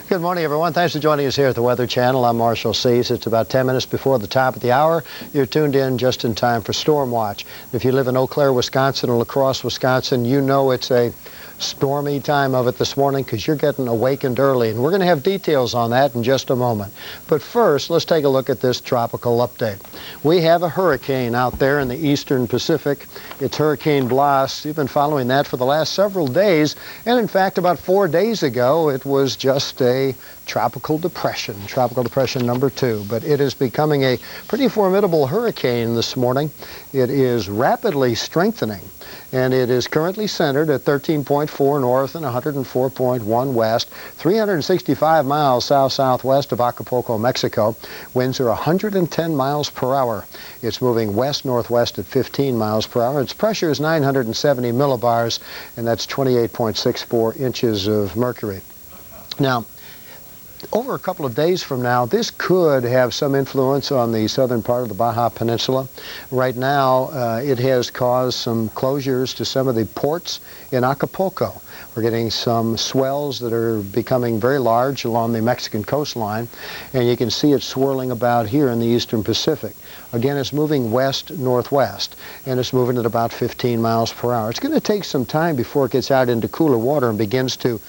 Good morning, everyone. Thanks for joining us here at the Weather Channel. I'm Marshall Seas. It's about 10 minutes before the top of the hour. You're tuned in just in time for Storm Watch. If you live in Eau Claire, Wisconsin, or La Crosse, Wisconsin, you know it's a stormy time of it this morning because you're getting awakened early, and we're going to have details on that in just a moment. But first, let's take a look at this tropical update. We have a hurricane out there in the eastern Pacific. It's Hurricane Blas. You've been following that for the last several days, and in fact, about 4 days ago, it was just a tropical depression number 2, but it is becoming a pretty formidable hurricane this morning. It is rapidly strengthening, and it is currently centered at 13.4 north and 104.1 west, 365 miles south-southwest of Acapulco, Mexico. Winds are 110 miles per hour. It's moving west-northwest at 15 miles per hour. Its pressure is 970 millibars, and that's 28.64 inches of mercury. Now, over a couple of days from now, this could have some influence on the southern part of the Baja Peninsula. Right now, it has caused some closures to some of the ports in Acapulco. We're getting some swells that are becoming very large along the Mexican coastline, and you can see it swirling about here in the eastern Pacific. Again, it's moving west-northwest, and it's moving at about 15 miles per hour. It's going to take some time before it gets out into cooler water and begins to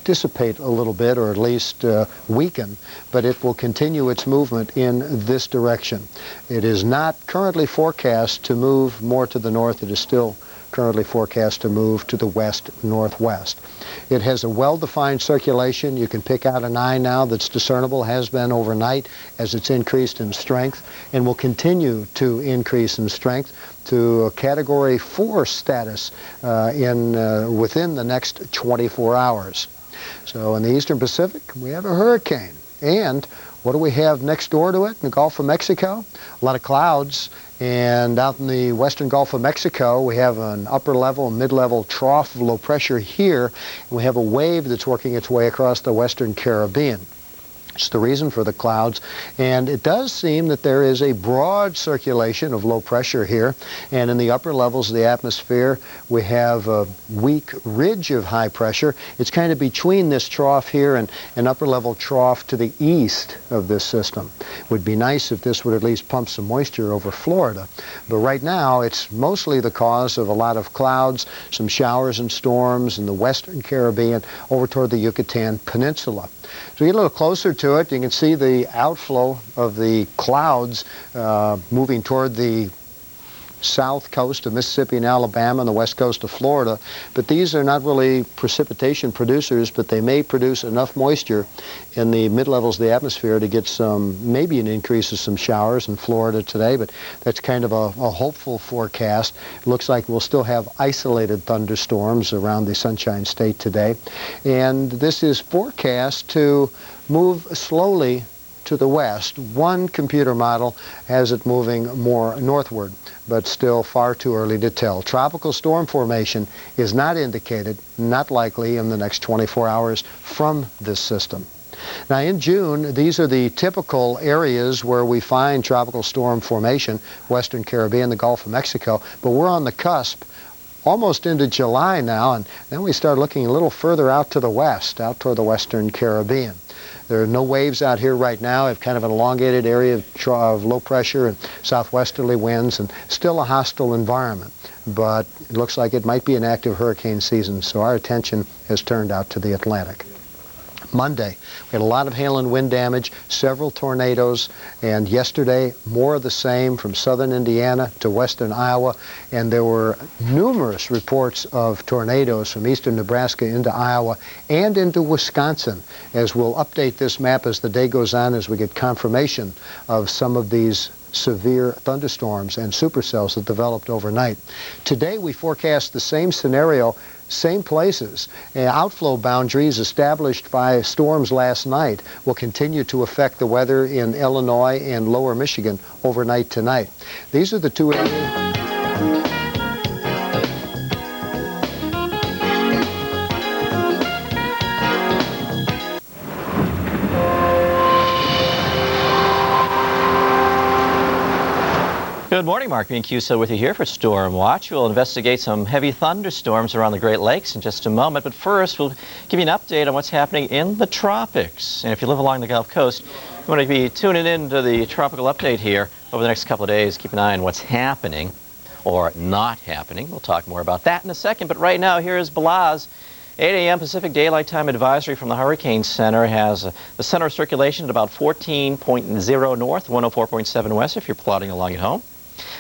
dissipate a little bit, or at least weaken, but it will continue its movement in this direction. It is not currently forecast to move more to the north. It is still currently forecast to move to the west-northwest. It has a well-defined circulation. You can pick out an eye now that's discernible, has been overnight as it's increased in strength, and will continue to increase in strength to a Category 4 status within the next 24 hours. So in the eastern Pacific, we have a hurricane. And what do we have next door to it in the Gulf of Mexico? A lot of clouds. And out in the western Gulf of Mexico, we have an upper level and mid-level trough of low pressure here. And we have a wave that's working its way across the western Caribbean. It's the reason for the clouds, and it does seem that there is a broad circulation of low pressure here, and in the upper levels of the atmosphere we have a weak ridge of high pressure. It's kind of between this trough here and an upper level trough to the east of this system. It would be nice if this would at least pump some moisture over Florida, but right now it's mostly the cause of a lot of clouds, some showers and storms in the western Caribbean over toward the Yucatan Peninsula. So you get a little closer to it, you can see the outflow of the clouds moving toward the south coast of Mississippi and Alabama and the west coast of Florida. But these are not really precipitation producers, but they may produce enough moisture in the mid-levels of the atmosphere to get maybe an increase of some showers in Florida today, but that's kind of a hopeful forecast. It looks like we'll still have isolated thunderstorms around the Sunshine State today. And this is forecast to move slowly to the west. One computer model has it moving more northward, but still far too early to tell. Tropical storm formation is not indicated, not likely in the next 24 hours from this system. Now in June, these are the typical areas where we find tropical storm formation: western Caribbean, the Gulf of Mexico, but we're on the cusp almost into July now, and then we start looking a little further out to the west, out toward the western Caribbean. There are no waves out here right now. We have kind of an elongated area of low pressure and southwesterly winds, and still a hostile environment. But it looks like it might be an active hurricane season, so our attention has turned out to the Atlantic. Monday, we had a lot of hail and wind damage, several tornadoes, and yesterday more of the same from southern Indiana to western Iowa, and there were numerous reports of tornadoes from eastern Nebraska into Iowa and into Wisconsin, as we'll update this map as the day goes on, as we get confirmation of some of these severe thunderstorms and supercells that developed overnight. Today we forecast the same scenario, same places. Outflow boundaries established by storms last night will continue to affect the weather in Illinois and lower Michigan overnight tonight. These are the two areas. Good morning, Mark Mancuso with you here for Storm Watch. We'll investigate some heavy thunderstorms around the Great Lakes in just a moment, but first we'll give you an update on what's happening in the tropics. And if you live along the Gulf Coast, you want to be tuning in to the tropical update here over the next couple of days. Keep an eye on what's happening or not happening. We'll talk more about that in a second, but right now here is Blas. 8 a.m. Pacific Daylight Time advisory from the Hurricane Center has the center of circulation at about 14.0 north, 104.7 west if you're plotting along at home.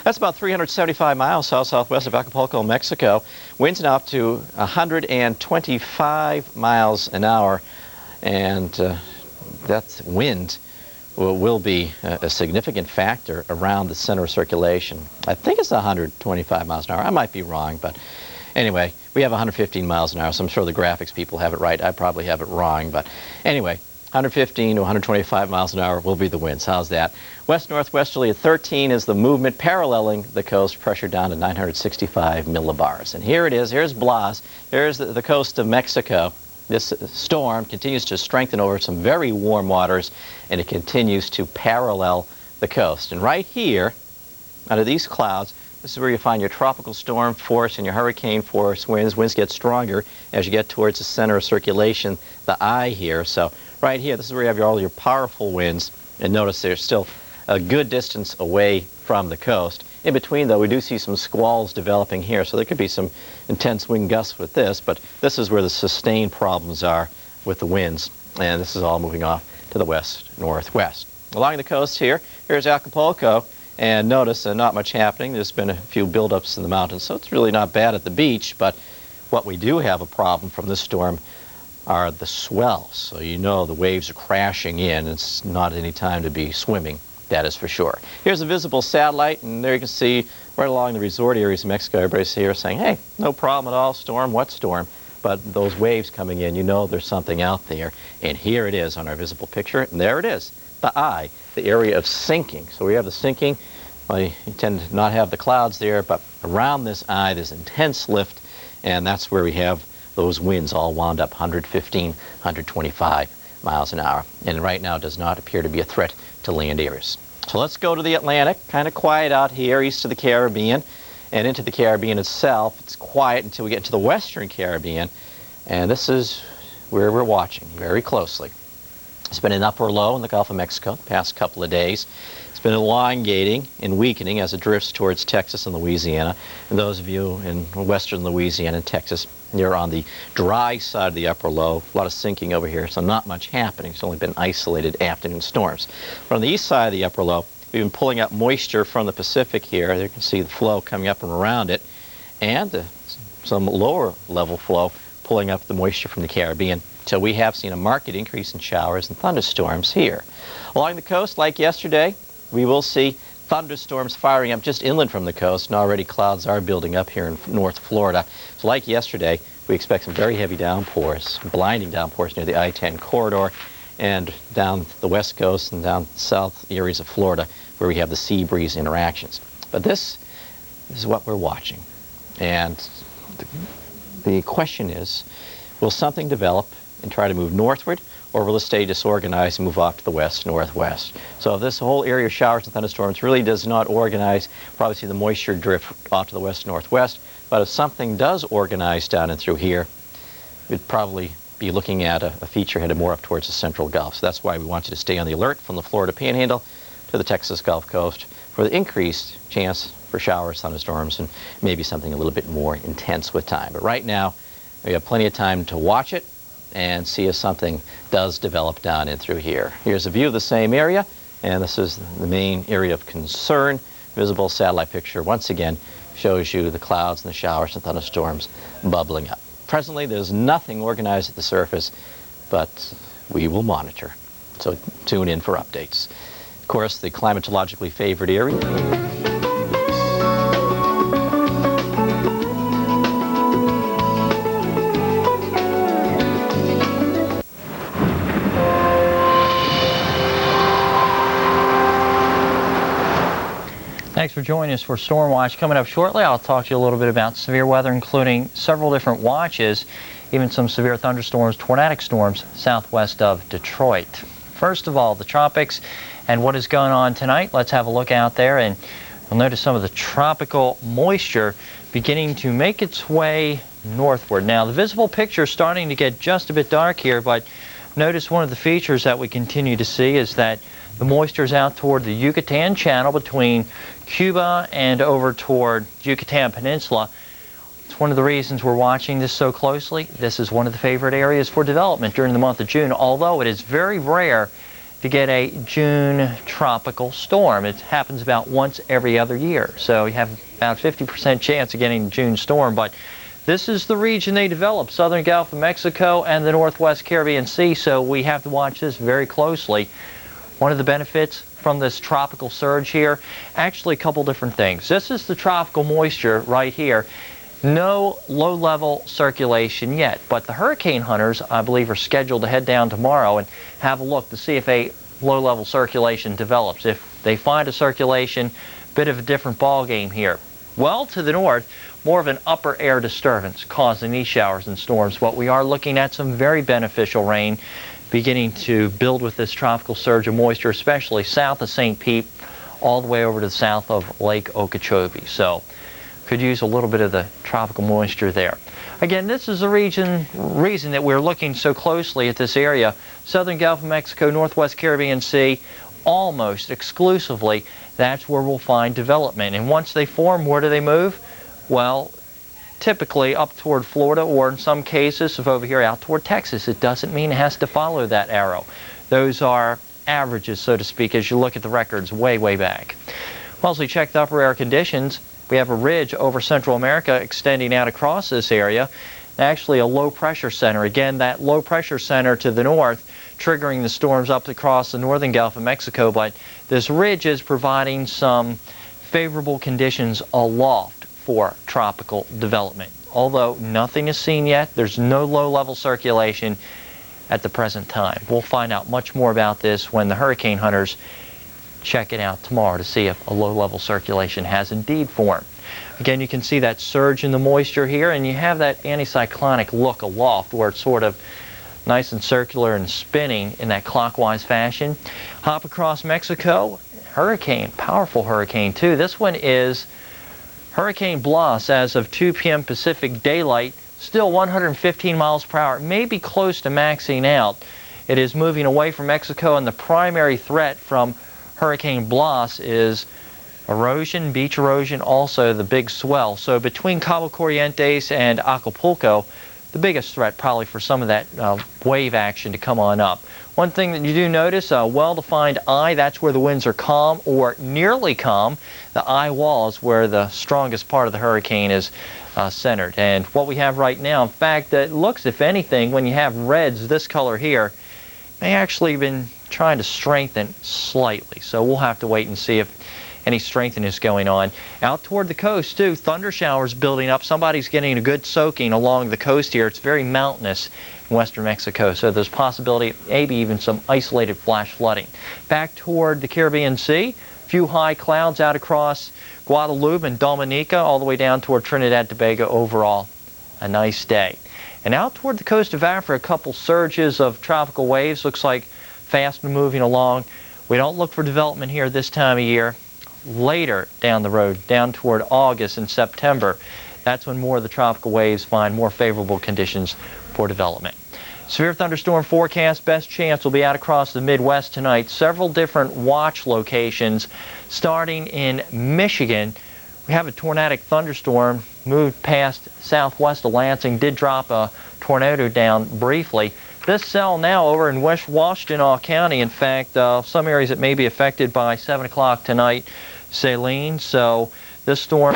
That's about 375 miles south-southwest of Acapulco, Mexico. Winds now up to 125 miles an hour, and that wind will be a significant factor around the center of circulation. I think it's 125 miles an hour. I might be wrong, but anyway, we have 115 miles an hour, so I'm sure the graphics people have it right. I probably have it wrong, but anyway, 115 to 125 miles an hour will be the winds. How's that? West-northwesterly at 13 is the movement paralleling the coast, pressure down to 965 millibars. And here it is. Here's Blas. Here's the coast of Mexico. This storm continues to strengthen over some very warm waters, and it continues to parallel the coast. And right here, under these clouds, this is where you find your tropical storm force and your hurricane force winds. Winds get stronger as you get towards the center of circulation, the eye here. So right here, this is where you have all your powerful winds. And notice they're still a good distance away from the coast. In between, though, we do see some squalls developing here, so there could be some intense wind gusts with this, but this is where the sustained problems are with the winds. And this is all moving off to the west-northwest. Along the coast here, here's Acapulco. And notice not much happening. There's been a few buildups in the mountains, so it's really not bad at the beach. But what we do have a problem from this storm are the swells. So you know the waves are crashing in. It's not any time to be swimming, that is for sure. Here's a visible satellite, and there you can see right along the resort areas of Mexico, everybody's here saying, hey, no problem at all, storm, what storm? But those waves coming in, you know there's something out there. And here it is on our visible picture, and there it is, the eye, the area of sinking. So we have the sinking. Well, you tend to not have the clouds there, but around this eye there's intense lift, and that's where we have those winds all wound up 115, 125 miles an hour. And right now does not appear to be a threat to land areas. So let's go to the Atlantic. Kind of quiet out here east of the Caribbean and into the Caribbean itself. It's quiet until we get into the western Caribbean, and this is where we're watching very closely. It's been an upper low in the Gulf of Mexico the past couple of days. It's been elongating and weakening as it drifts towards Texas and Louisiana. And those of you in western Louisiana and Texas, you're on the dry side of the upper low. A lot of sinking over here, so not much happening. It's only been isolated afternoon storms. But on the east side of the upper low, we've been pulling up moisture from the Pacific here. There you can see the flow coming up and around it, and some lower level flow pulling up the moisture from the Caribbean. So we have seen a marked increase in showers and thunderstorms here. Along the coast, like yesterday, we will see thunderstorms firing up just inland from the coast, and already clouds are building up here in North Florida. So like yesterday, we expect some very heavy downpours, blinding downpours near the I-10 corridor and down the west coast and down south areas of Florida where we have the sea breeze interactions. But this is what we're watching. And the question is, will something develop and try to move northward, or will it stay disorganized and move off to the west-northwest? So if this whole area of showers and thunderstorms really does not organize, probably see the moisture drift off to the west-northwest. But if something does organize down and through here, we'd probably be looking at a feature headed more up towards the central Gulf. So that's why we want you to stay on the alert from the Florida Panhandle to the Texas Gulf Coast for the increased chance for showers, thunderstorms, and maybe something a little bit more intense with time. But right now, we have plenty of time to watch it and see if something does develop down in through here. Here's a view of the same area, and this is the main area of concern. Visible satellite picture, once again, shows you the clouds and the showers and thunderstorms bubbling up. Presently, there's nothing organized at the surface, but we will monitor. So tune in for updates. Of course, the climatologically favored area. Thanks for joining us for Storm Watch. Coming up shortly, I'll talk to you a little bit about severe weather, including several different watches, even some severe thunderstorms, tornadic storms southwest of Detroit. First of all, the tropics and what is going on tonight. Let's have a look out there. And You'll notice some of the tropical moisture beginning to make its way northward. Now, the visible picture is starting to get just a bit dark here, but notice one of the features that we continue to see is that the moisture is out toward the Yucatan Channel between Cuba and over toward Yucatan Peninsula. It's one of the reasons we're watching this so closely. This is one of the favorite areas for development during the month of June, although it is very rare to get a June tropical storm. It happens about once every other year, so you have about 50% chance of getting a June storm. But this is the region they develop, southern Gulf of Mexico and the northwest Caribbean Sea, so we have to watch this very closely. One of the benefits from this tropical surge here, actually a couple different things. This is the tropical moisture right here. No low-level circulation yet, but the hurricane hunters, I believe, are scheduled to head down tomorrow and have a look to see if a low-level circulation develops. If they find a circulation, bit of a different ball game here. Well, to the north, more of an upper air disturbance causing these showers and storms, but we are looking at some very beneficial rain beginning to build with this tropical surge of moisture, especially south of St. Pete, all the way over to the south of Lake Okeechobee. So could use a little bit of the tropical moisture there. Again, this is the reason that we're looking so closely at this area. Southern Gulf of Mexico, northwest Caribbean Sea, almost exclusively, that's where we'll find development. And once they form, where do they move? Well, typically up toward Florida, or in some cases, if over here out toward Texas. It doesn't mean it has to follow that arrow. Those are averages, so to speak, as you look at the records way, way back. Well, as we check the upper air conditions, we have a ridge over Central America extending out across this area. Actually, a low pressure center. Again, that low pressure center to the north triggering the storms up across the northern Gulf of Mexico, but this ridge is providing some favorable conditions aloft for tropical development. Although nothing is seen yet, there's no low-level circulation at the present time. We'll find out much more about this when the hurricane hunters check it out tomorrow to see if a low-level circulation has indeed formed. Again, you can see that surge in the moisture here, and you have that anticyclonic look aloft where it's sort of nice and circular and spinning in that clockwise fashion. Hop across Mexico, hurricane, powerful hurricane too. This one is Hurricane Blas as of 2 p.m. Pacific Daylight, still 115 miles per hour, maybe close to maxing out. It is moving away from Mexico, and the primary threat from Hurricane Blas is erosion, beach erosion, also the big swell. So between Cabo Corrientes and Acapulco, the biggest threat probably for some of that wave action to come on up. One thing that you do notice, a well-defined eye, that's where the winds are calm or nearly calm. The eye wall is where the strongest part of the hurricane is centered. And what we have right now, in fact, it looks, if anything, when you have reds this color here, may actually have been trying to strengthen slightly. So we'll have to wait and see if any strengthening is going on. Out toward the coast too, thunder showers building up. Somebody's getting a good soaking along the coast here. It's very mountainous in western Mexico, so there's possibility of maybe even some isolated flash flooding. Back toward the Caribbean Sea, a few high clouds out across Guadeloupe and Dominica, all the way down toward Trinidad and Tobago. Overall, a nice day. And out toward the coast of Africa, a couple surges of tropical waves. Looks like fast and moving along. We don't look for development here this time of year. Later down the road, down toward August and September, that's when more of the tropical waves find more favorable conditions for development. Severe thunderstorm forecast, best chance will be out across the Midwest tonight. Several different watch locations starting in Michigan. We have a tornadic thunderstorm moved past southwest of Lansing, did drop a tornado down briefly. This cell now over in West Washtenaw County. In fact, some areas that may be affected by 7 o'clock tonight, Saline. So this storm...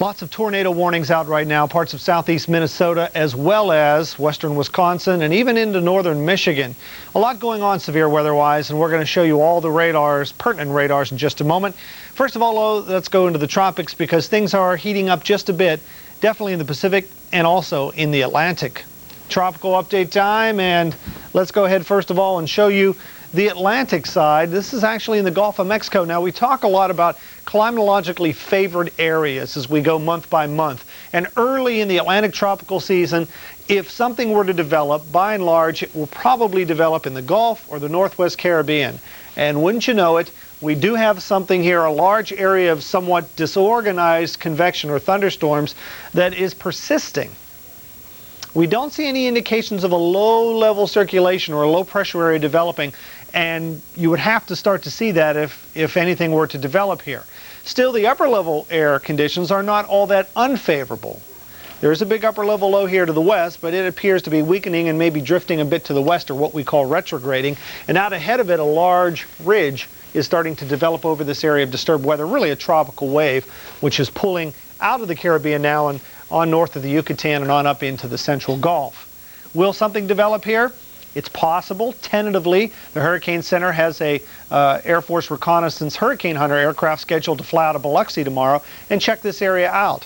Lots of tornado warnings out right now, parts of southeast Minnesota as well as western Wisconsin and even into northern Michigan. A lot going on severe weather-wise, and we're going to show you all the radars, pertinent radars, in just a moment. First of all, let's go into the tropics because things are heating up just a bit, definitely in the Pacific and also in the Atlantic. Tropical update time, and Let's go ahead first of all and show you the Atlantic side. This is actually in the Gulf of Mexico. Now, we talk a lot about climatologically favored areas as we go month by month. And early in the Atlantic tropical season, if something were to develop, by and large, it will probably develop in the Gulf or the Northwest Caribbean. And wouldn't you know it, we do have something here, a large area of somewhat disorganized convection or thunderstorms that is persisting. We don't see any indications of a low-level circulation or a low-pressure area developing, and you would have to start to see that if anything were to develop here. Still, the upper-level air conditions are not all that unfavorable. There's a big upper-level low here to the west, but it appears to be weakening and maybe drifting a bit to the west, or what we call retrograding. And out ahead of it, a large ridge is starting to develop over this area of disturbed weather, really a tropical wave, which is pulling out of the Caribbean now and on north of the Yucatan and on up into the central Gulf. Will something develop here? It's possible. Tentatively, the Hurricane Center has a Air Force Reconnaissance Hurricane Hunter aircraft scheduled to fly out of Biloxi tomorrow and check this area out.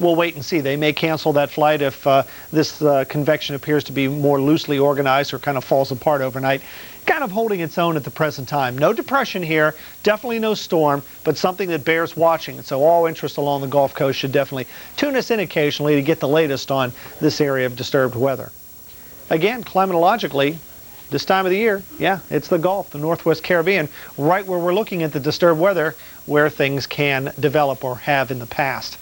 We'll wait and see. They may cancel that flight if this convection appears to be more loosely organized or kind of falls apart overnight. Kind of holding its own at the present time. No depression here, definitely no storm, but something that bears watching. And so all interest along the Gulf Coast should definitely tune us in occasionally to get the latest on this area of disturbed weather. Again, climatologically, this time of the year, yeah, it's the Gulf, the Northwest Caribbean, right where we're looking at the disturbed weather where things can develop or have in the past.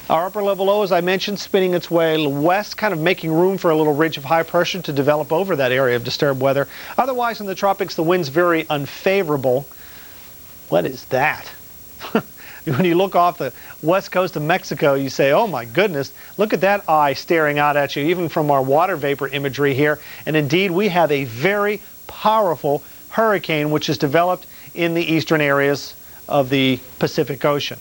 Our upper level low, as I mentioned, spinning its way west, kind of making room for a little ridge of high pressure to develop over that area of disturbed weather. Otherwise, in the tropics, the wind's very unfavorable. What is that? When you look off the west coast of Mexico, you say, oh my goodness, look at that eye staring out at you, even from our water vapor imagery here. And indeed, we have a very powerful hurricane which has developed in the eastern areas of the Pacific Ocean.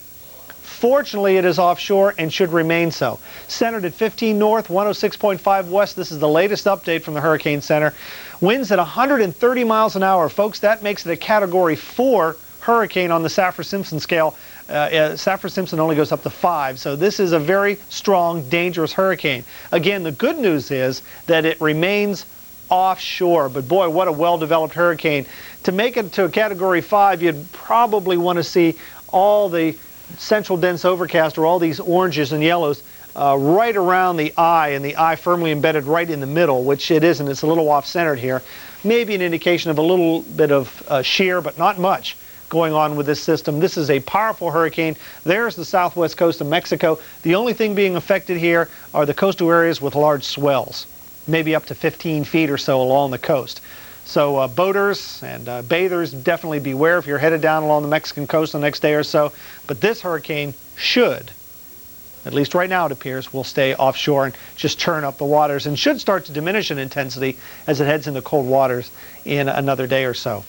Fortunately, it is offshore and should remain so. Centered at 15 north, 106.5 west. This is the latest update from the Hurricane Center. Winds at 130 miles an hour. Folks, that makes it a Category 4 hurricane on the Saffir-Simpson scale. Saffir-Simpson only goes up to 5, so this is a very strong, dangerous hurricane. Again, the good news is that it remains offshore, but boy, what a well-developed hurricane. To make it to a Category 5, you'd probably want to see all the central dense overcast, or all these oranges and yellows right around the eye, and the eye firmly embedded right in the middle, which it isn't. It's a little off-centered here. Maybe an indication of a little bit of shear, but not much going on with this system. This is a powerful hurricane. There's the southwest coast of Mexico. The only thing being affected here are the coastal areas with large swells, maybe up to 15 feet or so along the coast. So boaters and bathers, definitely beware if you're headed down along the Mexican coast the next day or so. But this hurricane should, at least right now it appears, will stay offshore and just churn up the waters, and should start to diminish in intensity as it heads into cold waters in another day or so.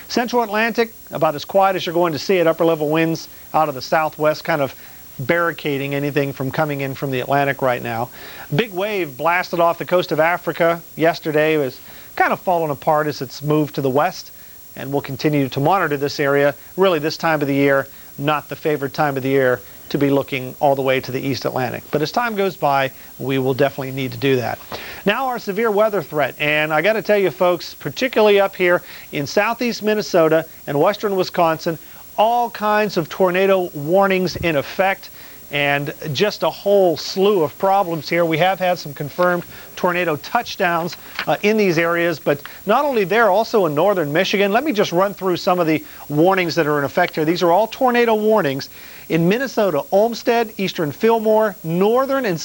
Central Atlantic, about as quiet as you're going to see it. Upper level winds out of the southwest, kind of barricading anything from coming in from the Atlantic right now. Big wave blasted off the coast of Africa yesterday. It was kind of fallen apart as it's moved to the west, and we'll continue to monitor this area. Really, this time of the year, not the favorite time of the year to be looking all the way to the East Atlantic. But as time goes by, we will definitely need to do that. Now our severe weather threat, and I got to tell you folks, particularly up here in southeast Minnesota and western Wisconsin, all kinds of tornado warnings in effect, and just a whole slew of problems here. We have had some confirmed tornado touchdowns in these areas, but not only there, also in northern Michigan. Let me just run through some of the warnings that are in effect here. These are all tornado warnings in Minnesota: Olmsted, eastern Fillmore, northern and